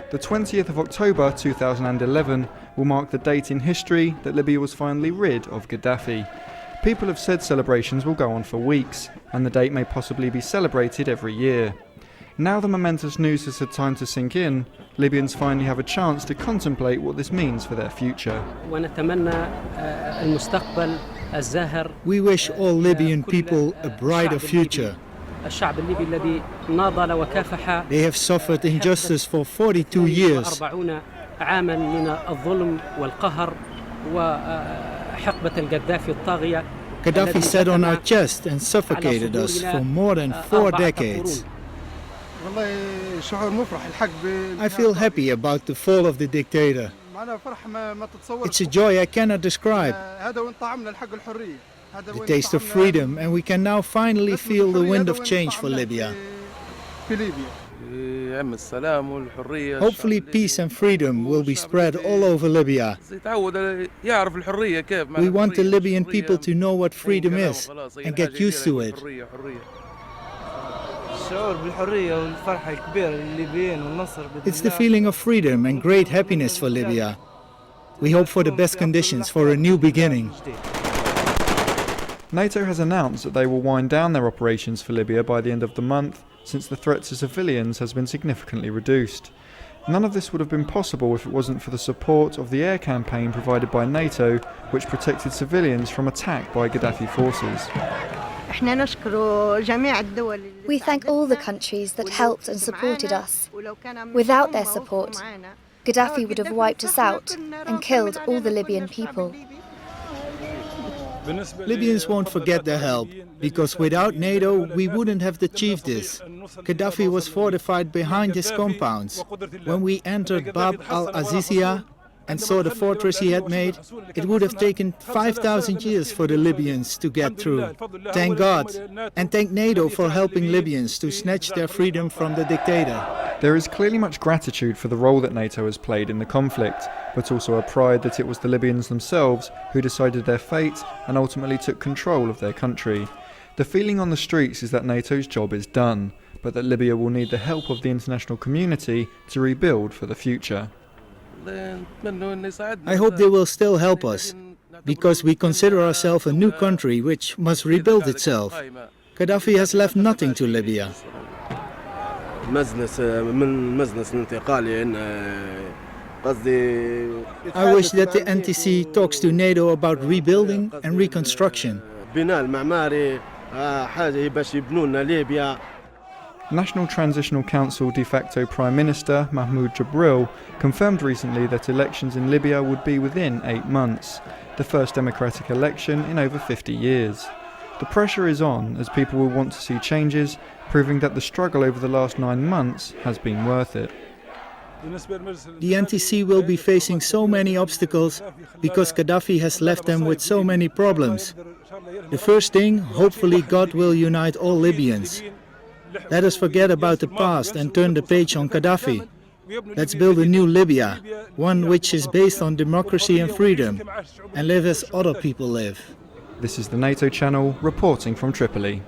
The 20th of October 2011 will mark the date in history that Libya was finally rid of Gaddafi. People have said celebrations will go on for weeks, and the date may possibly be celebrated every year. Now the momentous news has had time to sink in, Libyans finally have a chance to contemplate what this means for their future. We wish all Libyan people a brighter future. They have suffered injustice for 42 years. Gaddafi sat on our chest and suffocated us for more than 4 decades. I feel happy about the fall of the dictator. It's a joy I cannot describe. The taste of freedom, and we can now finally feel the wind of change for Libya. Hopefully peace and freedom will be spread all over Libya. We want the Libyan people to know what freedom is and get used to it. It's the feeling of freedom and great happiness for Libya. We hope for the best conditions for a new beginning. NATO has announced that they will wind down their operations for Libya by the end of the month, since the threat to civilians has been significantly reduced. None of this would have been possible if it wasn't for the support of the air campaign provided by NATO, which protected civilians from attack by Gaddafi forces. We thank all the countries that helped and supported us. Without their support, Gaddafi would have wiped us out and killed all the Libyan people. Libyans won't forget their help, because without NATO we wouldn't have achieved this. Gaddafi was fortified behind his compounds. When we entered Bab al-Azizia and saw the fortress he had made, it would have taken 5,000 years for the Libyans to get through. Thank God, and thank NATO for helping Libyans to snatch their freedom from the dictator. There is clearly much gratitude for the role that NATO has played in the conflict, but also a pride that it was the Libyans themselves who decided their fate and ultimately took control of their country. The feeling on the streets is that NATO's job is done, but that Libya will need the help of the international community to rebuild for the future. I hope they will still help us, because we consider ourselves a new country which must rebuild itself. Gaddafi has left nothing to Libya. I wish that the NTC talks to NATO about rebuilding and reconstruction. National Transitional Council de facto Prime Minister Mahmoud Jibril confirmed recently that elections in Libya would be within 8 months, the first democratic election in over 50 years. The pressure is on as people will want to see changes, proving that the struggle over the last 9 months has been worth it. The NTC will be facing so many obstacles because Gaddafi has left them with so many problems. The first thing, hopefully God will unite all Libyans. Let us forget about the past and turn the page on Gaddafi. Let's build a new Libya, one which is based on democracy and freedom, and live as other people live. This is the NATO channel reporting from Tripoli.